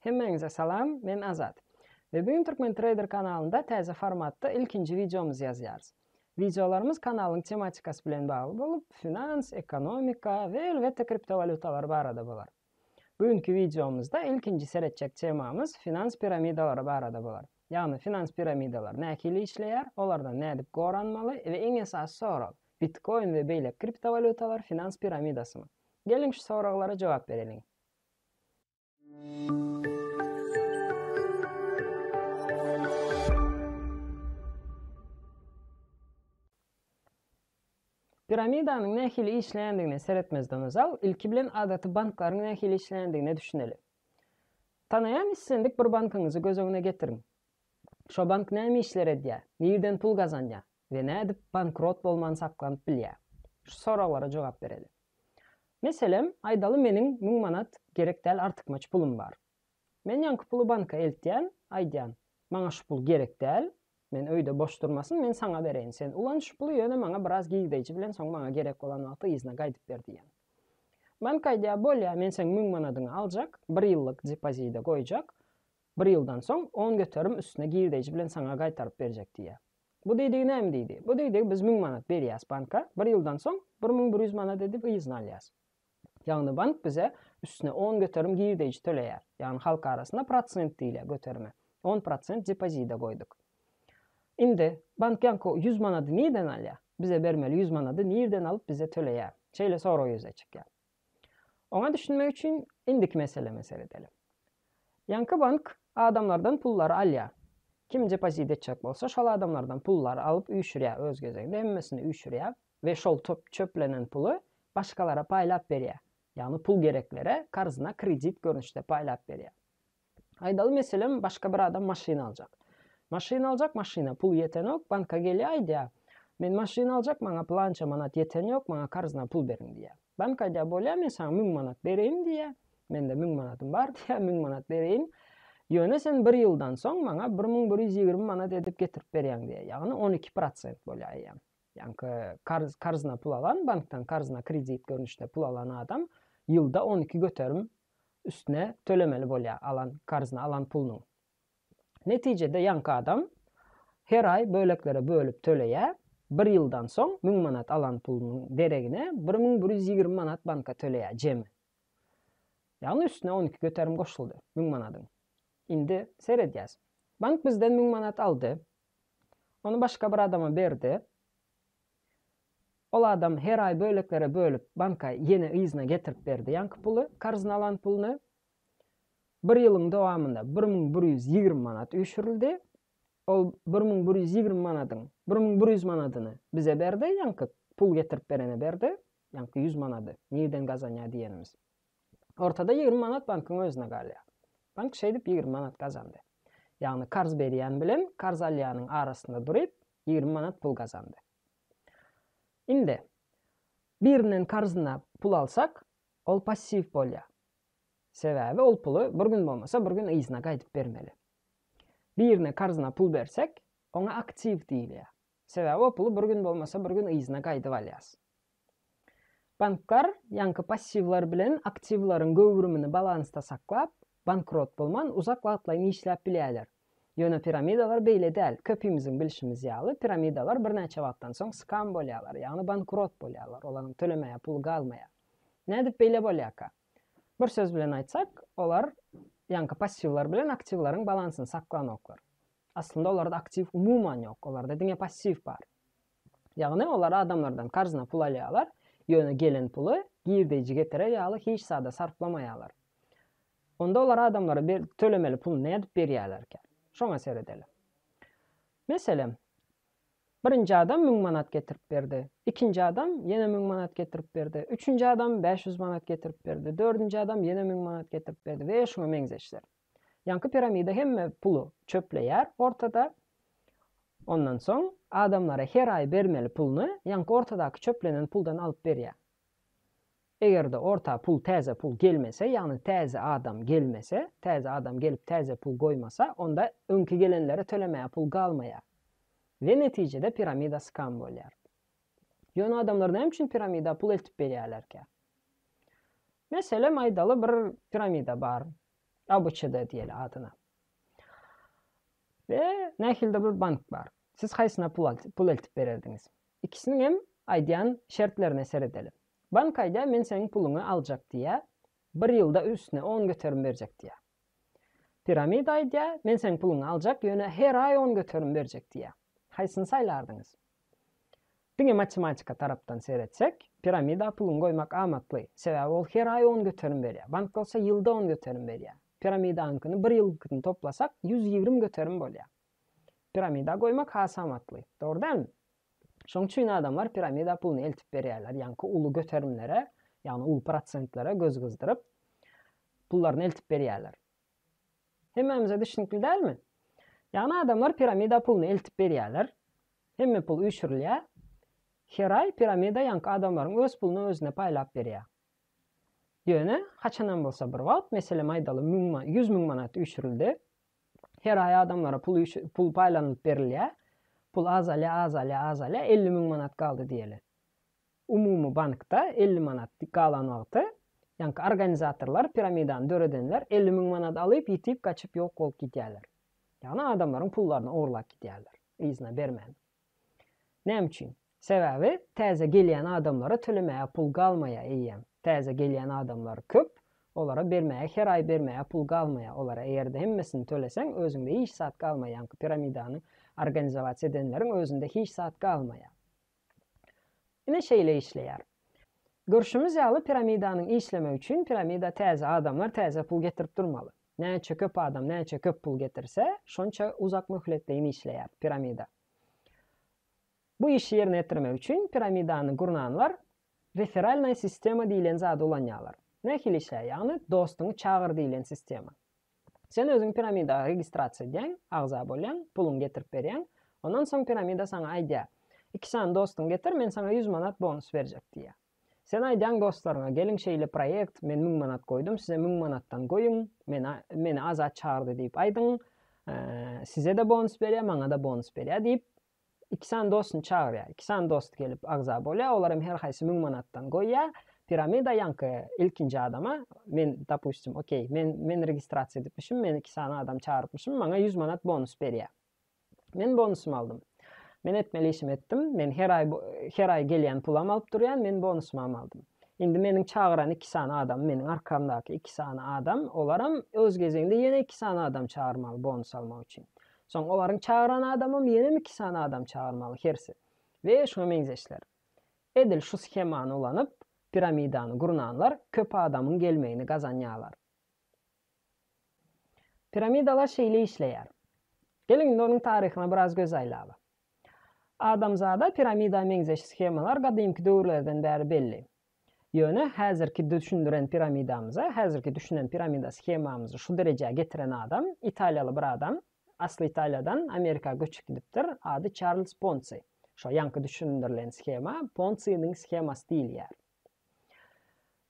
Hemmenize salam, men Azat. Ve bugün Türkmen Trader kanalında teze formatta ilkinci videomuzu yazıyoruz. Videolarımız kanalın tematikası bilen bağlı bolup, finans, ekonomika ve elbette kriptovalutalar barada bolar. Bugünkü videomuzda ilkinci seyredecek temamız finans piramidaları barada bolar. Yani finans piramidalar näkili işleyer, olardan nädip goranmalı ve en esas soru, Bitcoin ve beyle kriptovalutalar finans piramidası mı? Gelin şu sorulara cevap verelim. Piramidanın nähili işleýändigine seretmezden özal, ilki bilen adaty banklaryň nähili işleýändigine düşüneli. Tanaýan issendik bir bankyňyzy göz öňüne getirin. Şo bank näme işler edýär, nirden pul gazanýar we nädip bankrot bolman saklanyp bilýär? Şu soralara jogap bereli. Meselem, aýdaly meniň 1000 manat gerekdäl artykmaç pulum bar. Men ýanky pulu banka eltýän, aýdýan, maňa şu pul gerekdäl, men öýde boş durmasyn, men saňa bereýin. Sen ulan şu puly ýöne maňa biraz giýdeýi bilen soň maňa gerek bolan wagty izne gaýdyp ber diýen. Bank aýdýar, bolýa, men sen 1000 manatyňy aljak, 1 ýyllyk depozitde goýjak. 1 ýyldan soň 10 göterim üstüne giýdeýi bilen saňa gaýtaryp berjek diýär. Bu diýdigi näme diýdi? Bu diýdi biz 1000 manat berýäs banka, 1 ýyldan soň 1100 manat edip izne alýas. Ýagny bank bize üstüne 10 göterim giýdeýi töleýär. Ýagny halk arasynda prosent diýilýär göterme. 10% depozitde goýduk. Indi bank ýanky 100 manaty nirden alýar? Bize bermeli 100 manaty nirden alyp bize töleýär? Şeýle sora ýüze çykýar. Oňa düşünmek üçin indik mesele seredelim. Ýanky bank adamlardan pullary alýar. Kim depozit etjek bolsa, şol adamlardan pullary alyp üýşürýär öz gezeginde, hemmesini üýşürýär we şol çöplenen pulu başgalara paýlap berýär. Ýagny pul gereklere karzyna kredit görnüşde paýlap berýär. Aýdaly meselem başga bir adam maşyna aljak. Maşyna aljak, maşyna pul ýeten ok, banka gelýär, aýdýar. Men maşyna aljak, maňa plança manat ýeten ýok, maňa karzyna pul berin diýär. Banka aýdýar, bolýar, men saňa 1000 manat bereýin diýär. Mende 1000 manatym bar diýär, 1000 manat bereýin. Ýöne sen 1 ýyldan soň maňa 1120 manat edip getirip berýäň diýär. Ýagny 12% bolýar ýa. Ýanky karzyna pul alan, bankdan karzyna kredit görnüşde pul alan adam ýylda 12 göterim üstüne tölemeli bolýar alan karzyna alan pulunyň. Netijede ýanky adam her ay böleklere bölüp töleýär. 1 ýyldan soň 1000 manat alan pulunyň deregine 1120 manat banka töleýär jemi. Ýagny üstüne 12 göterim goşuldy 1000 manatyň. Indi seredýäs. Bank bizden 1000 manat aldy. Onu başga bir adama berdi. Ol adam her ay böleklere bölüp banka ýene izne getirip berdi ýanky puly, karzyna alan puluny. 1 ýylyň dowamynda 1120 manat üýşürildi. Ol 1120 manatyň 1100 manatyny bize berdi, ýanky pul getirip berene berdi. Ýanky 100 manaty nirden gazanýar diýenimiz. Ortada 20 manat bankyň özüne galýar. Bank şeýdip 20 manat gazandy. Ýagny karz berýän bilen karz alýanyň arasynda durup 20 manat pul gazandy. Indi birinin karzyna pul alsak, ol passiv bolýar. Sebäbi ol pulu bir gün bolmasa bir gün izine gaýdyp bermeli. Birine karzyna pul bersek, oňa aktiv diýilýär. Sebäbi o pulu bir gün bolmasa bir gün izine gaýdyp alýas. Banklar ýanky passivlar bilen aktivlaryň göwrümini balansta saklap, bankrot bolman uzak wagtlaýyn işläp bilýärler. Ýöne piramidalar beýle däl. Köpümiziň bilişimiz ýaly, piramidalar bir näçe wagtdan soň skam bolýarlar, ýagny bankrot bolýarlar, olaryň tölemäýär, pul galmaýar. Nädip beýle bolýarka? Bir söz bilen aýtsak, olar ýanky passivlar bilen aktivlaryň balansyny saklanoklar. Aslynda olarda aktiv umuman ýok, olarda diňe passiv bar. Ýagny olar adamlardan karzyna pul alýarlar, ýöne gelen puly giýdeýi getere ýaly hiç sada sarplamaýarlar. Onda olar adamlara tölemeli pul nädip berýärlerkä? Şoňa seredelim. Meselem, birinci adam 1000 manat getirip berdi. İkinci adam ýene 1000 manat getirip berdi. Üçüncü adam 500 manat getirip berdi. Dördüncü adam ýene 1000 manat getirip berdi we şoňa meňzeşler. Ýanky piramida hemme pulu çöpleýär ortada. Ondan soň adamlara her ay bermeli pulny ýanky ortadaky çöplenen puldan alyp berýär. Egerde orta pul täze pul gelmese, ýagny täze adam gelmese, täze adam gelip täze pul goýmasa, onda öňki gelenlere tölemäýär pul galmaýar. Ve netijede piramida skam bolýar. Ýöne adamlar näme üçin piramida pul eltip berýärlerkä? Meselem aýdaly bir piramida bar. ABC'de diýeli adyna. Ve nähilde bir bank bar. Siz haýsyna pul eltip bererdiňiz. İkisiniň hem aýdýan şertlerine seredelim. Bank aýda men senin puluňy aljak diýä, 1 ýylda üstüne 10 göterim berjek diýä. Piramida aýda men senin puluňy aljak, ýöne her aý 10 göterim berjek diýä. Haýsyny saýlardyňyz? Diňe matematika tarapdan seretsek, piramida puluny goýmak amatly. Sebäbi ol her aý 10 göterim berýär. Bank bolsa ýylda 10 göterim berýär. Piramidanykyny 1 ýylkyny toplasak 120 göterim bolýar. Piramida goýmak hasamatly. Dogry dälmi? Şoň üçin adamlar piramida puluny eltip berýärler. Ýani uly göterimlere, ýani uly prosentlere göz gızdyryp pullaryny eltip berýärler. Hemmemize düşünikli dälmi? Ýani adamlar piramida puluny eltip berýärler. Hemme pul üýşürilýär. Her aý piramida ýanky adamlaryň öz puluny özüne paýlap berýär. Ýöne haçanan bolsa bir wagt, meselem aýdaly 100 000 manat üýşürildi. Her aý adamlara pul paýlanyp berilýär. Pul azalýa 50 000 manat galdy diýeli. Umumy bankda 50 manat galan wagty, ýanky organizatorlar, piramidany döredenler 50 000 manat alyp ýitip kaçyp ýok bolup gidýärler. Ýani adamlaryň pullaryny orlap gidýärler. Izna bermän. Näme üçin? Sebäbi täze gelýän adamlara tölemäge pul galmaýa eýýän. Täze gelýän adamlar köp, olara bermäge, her aý bermäge pul galmaýa. Olara eğerde hemmesini töleseň, özüňde hiç saat galmaýan piramidany organizasiýa edenleriň özünde hiç saat galmaýa. Ine şeýle işleýär. Görüşimiz ýaly piramidanyň işleme üçin piramida täze adamlar täze pul getirip durmaly. Näçe köp adam, näçe köp pul getirse, şonça uzak möhletleýin işleýär piramida. Bu işi yerine getirmek üçin piramidany gurnanlar referalny sistema diýilen zat ulanýarlar. Nähili işleýär? Ýani dostuňy çagyr diýilen sistema. Sen özüň piramida registrasiýa edýän, agza bolýan, puluny getirip berýän. Ondan soň piramida sana aýdýar: "2 sany dostuň getir, men sana 100 manat bonus berjek" diýär. Sen aýdýan dostlaryňa: "Geliň şeýle proýekt, men 1000 manat goýdum, size 1000 manatdan goýun, meni azat çağırdy" diýip aýdyň. Size de bonus berýär, maňa da bonus berýär diýip 2 sany dostuny çagyrýar. 2 sany dost gelip agza bolýar, olar hem her haýsy 1000 manatdan goýýar. Piramida ýanky ilkinji adama, men dopustim, okey, men registrasiýa edipmişim, men 2 sany adam çağırpmışym, maňa 100 manat bonus berýär. Men bonusumy aldym. Men etmeli işim etdim. Men her aý gelýän pulam alyp durýan, men bonusumy aldım. Indi meniň çağıran 2 sany adam, meniň arkamdaky 2 sany adam, olaram öz gezeňinde ýene 2 sany adam çağırmaly bonus almak üçin. Soň olaryň çağıran adamym ýene 2 sany adam çağırmaly hersi. We şunu meňzeşler. Edil şu schemany ulanyp piramidany gurnanlar köp adamyň gelmegini gazanýarlar. Piramidalar şeýle işleýär. Gelin onuň taryhyna biraz göz aýlaýly. Adamzada piramida meňzeş schemalar gadymky döwürlerden bäri belli. Ýöne häzirki düşündiren piramidamyza, häzirki düşünen piramida schemamyzy şu derejäge getiren adam, Italiýaly bir adam, asly Italiýadan Amerika göçüp gidipdir. Ady Charles Ponzi. Şo ýanky düşündirilen schema Ponzi'niň schemasy diýilýär.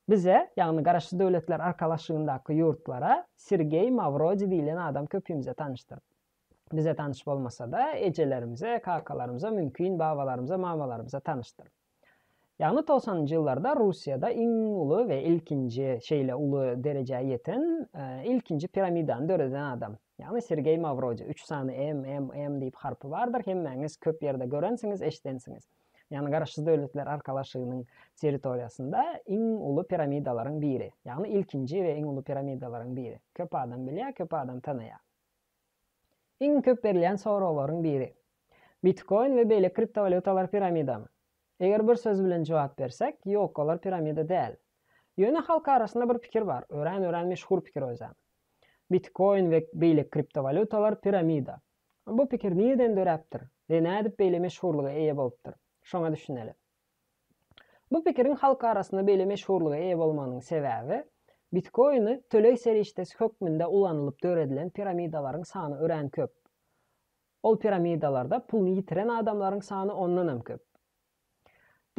Bize, ýagny garaşly döwletler arkalaşygyndaky ýurtlara Sergey Mavrodi diýilen adam köpümize tanıştırdı. Bize tanış bolmasa da ecelerimize, kakalarımıza, mümkün babalarımıza, mamalarımıza tanıştırdı. Ýagny 90-njy ýyllarda Russiýada iň uly we ilkinji şeýle uly derejäge ýeten ilkinji piramidany döreden adam. Ýagny Sergey Mavrodi 3 sany M diýip harpy bardyr. Hemmeňiz köp ýerde görensiňiz, eşdensiňiz. Ýagny garaşly döwletler arkalaşygynyň territoriýasynda iň uly piramidalaryň biri. Ýagny ilkinji we iň uly piramidalaryň biri. Köp adam bilýär, köp adam tanaýar. Iň köp berilýän sorawlaryň biri. Bitcoin we beýle kriptovalutalar piramidamy? Eger bir söz bilen jogap bersek, ýok, olar piramida däl. Ýöne halk arasynda bir pikir bar, ören meşhur pikir özem. Bitcoin we beýle kriptovalutalar piramida. Bu pikir niýeden döräpdir? Nädip beýle meşhurlyga eýe bolupdyr? Şoňa düşüneli. Bu pikiriň halk arasynda beýle meşhurlyga eýe bolmanyň sebäbi Bitcoin'y töley serişdesi hökmünde ulanylyp döredilen piramidalaryň sany ören köp. Ol piramidalarda pul ýitiren adamlaryň sany ondan hem köp.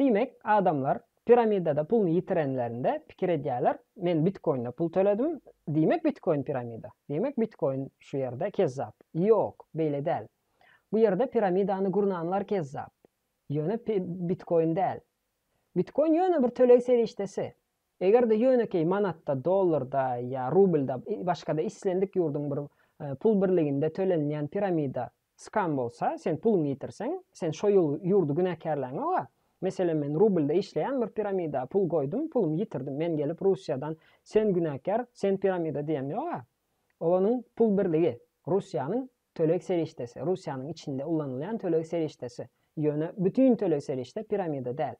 Diýmek, adamlar piramidada pul ýitirenlerinde pikir edýärler, men Bitcoin'da pul töledim, diýmek Bitcoin piramida. Diýmek Bitcoin şu ýerde kezzap. Ýok, beýle däl. Bu ýerde piramidany gurnanlar kezzap. Ýöne Bitcoin däl. Bitcoin ýöne bir töley serişdesi. Egerde ýönekey manatda, dollarda ya rublda başga da islendik ýurdun bir pul birliginde tölenýän piramida skam bolsa, sen puluny ýitirseň, sen şo ýurdu günäkärläň oga. Meselen men rublda işleýän bir piramida pul goýdum, pulumy ýitirdim. Men gelip Russiýadan sen günäkär, sen piramida diýem ýoga. Olanyň pul birligi, Russiýanyň tölek serişdesi, Russiýanyň içinde ullanylýan tölek serişdesi. Ýöne bütün tölek serişde piramida däl.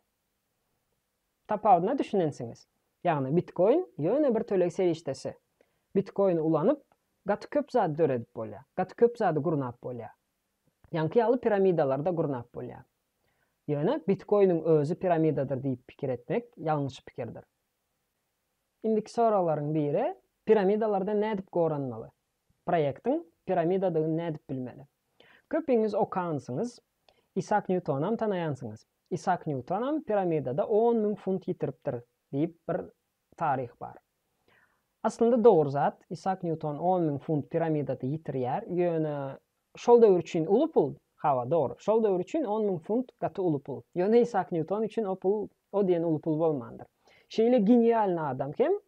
Tapawdyna düşünensiňiz. Ýagny Bitcoin ýöne bir tölek serişdesi. Bitcoin ulanyp gaty köp zat döredip bolýar. Gaty köp zady gurnap bolýar. Ýanky piramidalarda gurnap bolýar. Ýöne Bitcoin'in özü piramidadır diýip pikir etmek ýalňyş pikirdir. Indiki soralaryň biri, piramidalarda nädip goranmaly? Proýektiň piramidadagyny nädip bilmeli? Köpiňiz okansyňyz, Isaac Newtonam tanaýansyňyz. Isaac Newtonam piramidada 10.000 funt ýitiripdir diýip bir tarih bar. Aslında doğru zat, Isaac Newton 10.000 funt piramidada ýitirýär. Ýöne şol döwür üçin uly pul. Hawa doğru. Şol döwür üçin 10.000 funt gaty uly pul. Ýöne Isaac Newton üçin o pul, o diýen uly pul bolmandyr. Şeýle genialny adam kim?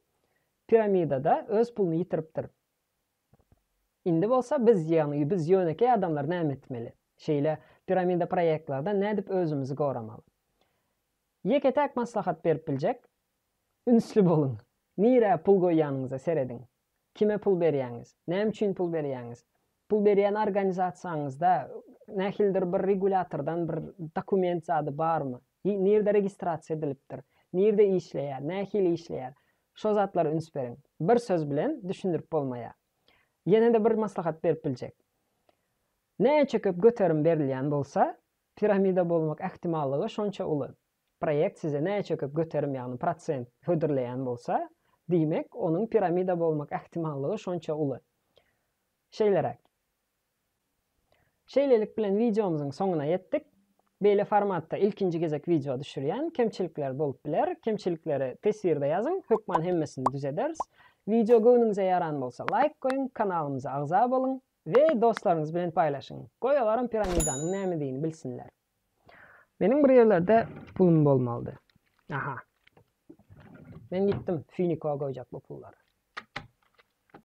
Piramidada öz puluny ýitiripdir. Indi bolsa biz ýönekey adamlar näme etmeli? Şeýle piramida proyektlarda nädip özümizi goramaly? Ýeketäk maslahat berip biljek. Ünsli bolun. Nire pul goýýanyňyza seredin. Kime pul berýäňiz? Näme üçin pul berýäňiz? Pul berýän organizasiýaňyzda nähildir bir regulatordan bir dokument zady barmy? Nirde registrasiýa edilipdir? Nirde işleýär? Nähili işleýär? Şo zatlara üns beriň. Bir söz bilen düşündirip bolmaýar. Ýene-de bir maslahat berip biljek. Näçe köp göterim berilýän bolsa, piramida bolmak ähtimallygy şonça uly. Proyekt size näçe köp göterim ýagny prosent hödürleýän bolsa, diýmek onuň piramida bolmak ähtimallygy şonça uly. Şeýlelik bilen videomyzyň soňuna ýetdik. Beýle formatda ilkinji gezek video düşürýän kemçilikler bolup biler. Kemçilikleri tesirde ýazyň, hökman hemmesini düzederiz. Video göwnüňize ýaran bolsa like goýun, kanalymyza agza bolyň we dostlaryňyz bilen paýlaşyň. Goýalaryň piramidanyň näme diýini bilsinler. Benim bir yerlerde pulum bolmalydy. Aha. Men gittim, Finiko'ya goýjak bu pulları.